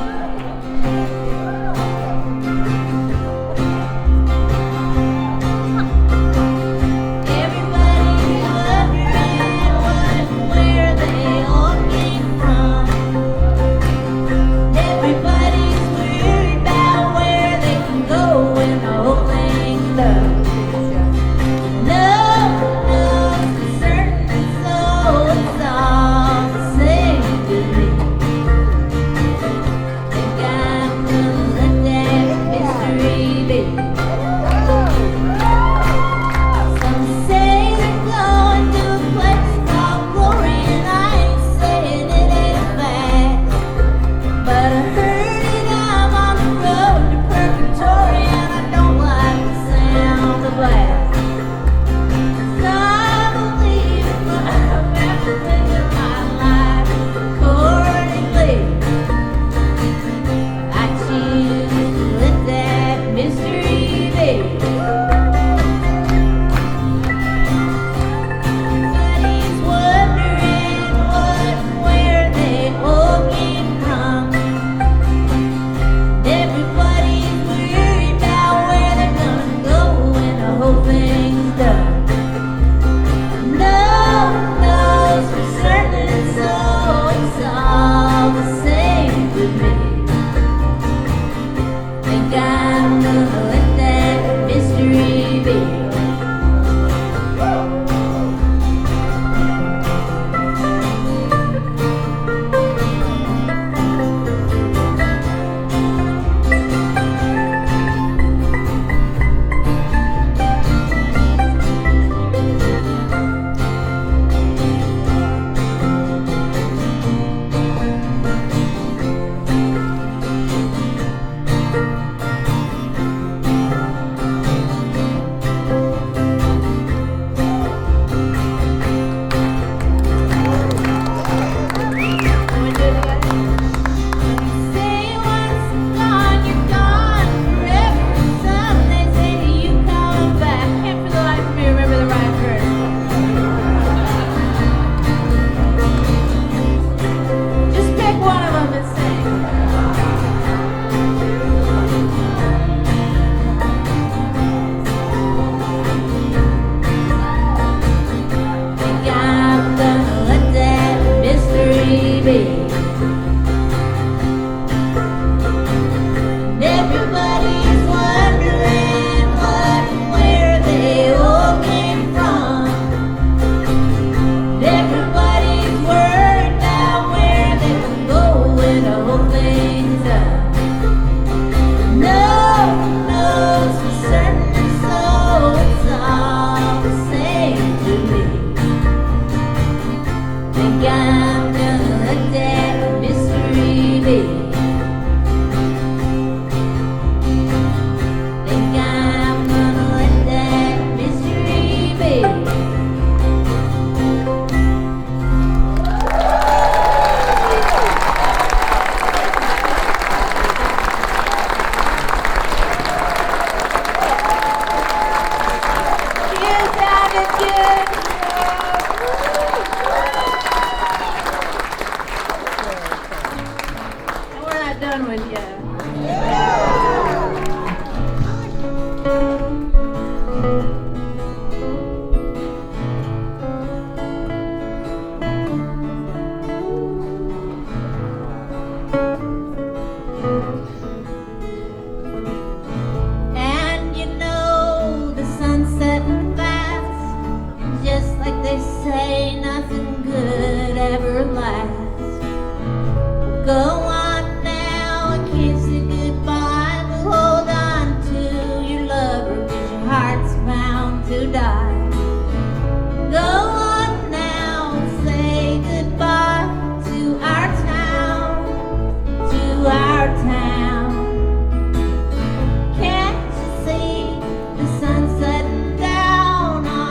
Sun setting down on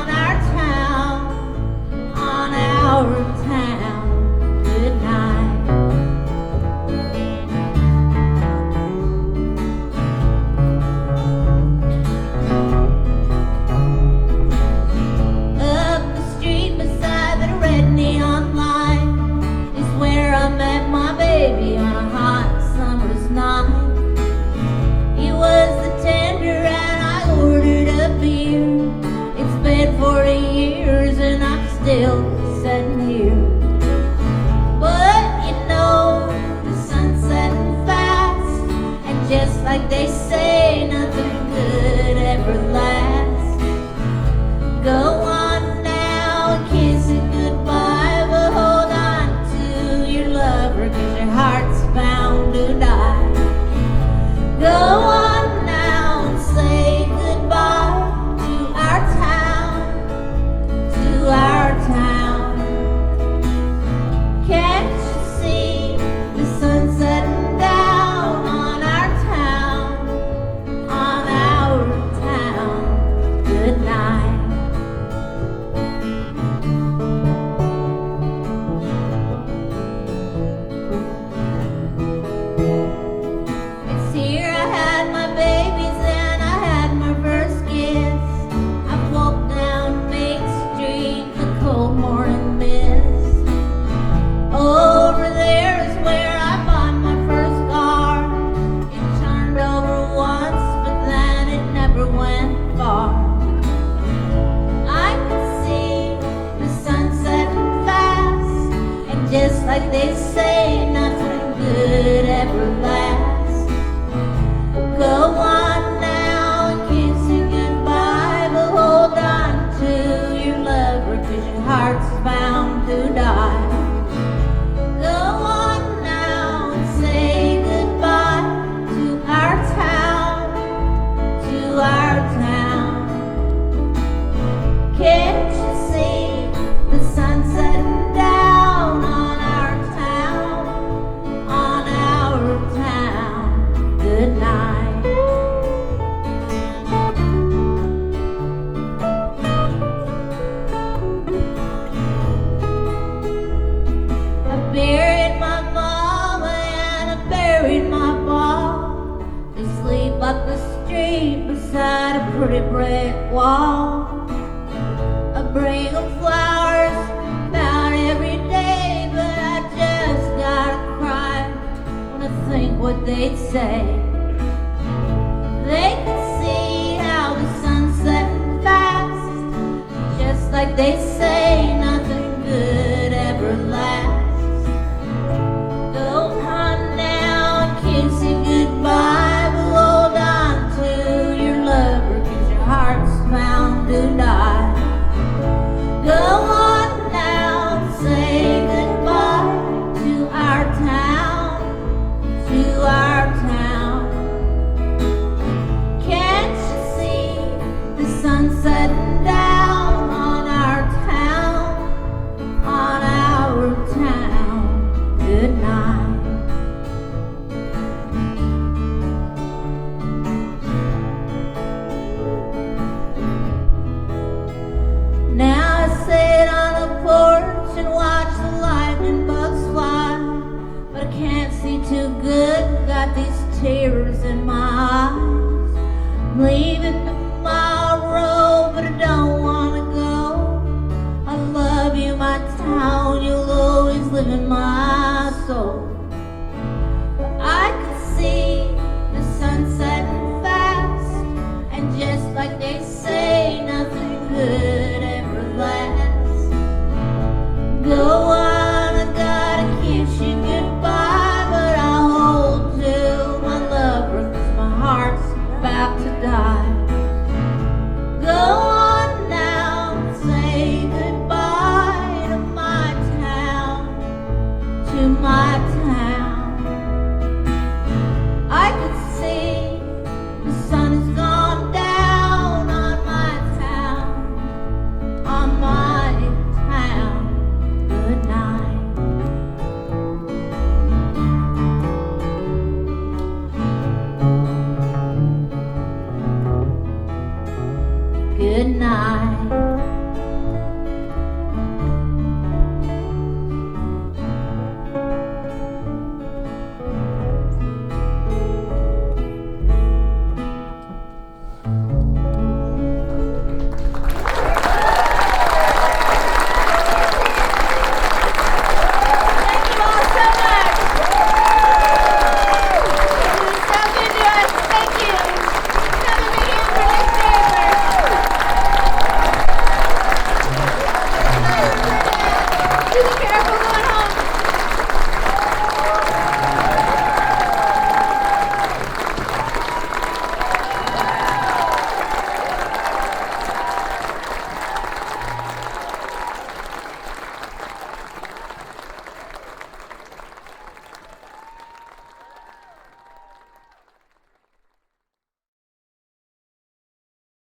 still sitting here. But you know the sun's setting fast, and just like they say, nothing good ever lasts. Go on now, kiss it goodbye, but hold on to your lover, 'cause your heart's bound to die. Go on now and say goodbye to our town, to our town. Can't you see the sun setting down on our town, on our town? Good night. It's here I had my babies and I had my first kiss. I walked down Main Street, the cold morning mist. Over there is where I bought my first car. It turned over once, but then it never went far. I could see the sun setting fast, and just like they say, nothing good ever lasts. Go on now and kiss it goodbye, but hold on to your lover, 'cause your heart's bound to die. Go on now and say goodbye to our town, to our town. Can't you see the sun setting down on our town, on our town? Good night. I buried my mama and I buried my pa. They sleep up the street beside a pretty brick wall. I bring them flowers about every day, but I just gotta cry when I think what they'd say. They can see how the sun's setting fast, just like they say, nothing good ever lasts. Go on now and kiss it goodbye, but hold on to your lover, 'cause your heart's bound to die. Go on now and say goodbye to our town, to our town. Can't you see the sun setting down on our town, on our town? Good night. Now I sit on a porch and watch the lightning bugs fly, but I can't see too good, got these tears in my eyes. I'm leaving tomorrow, but I don't wanna go. I love you, my town, you'll always live in my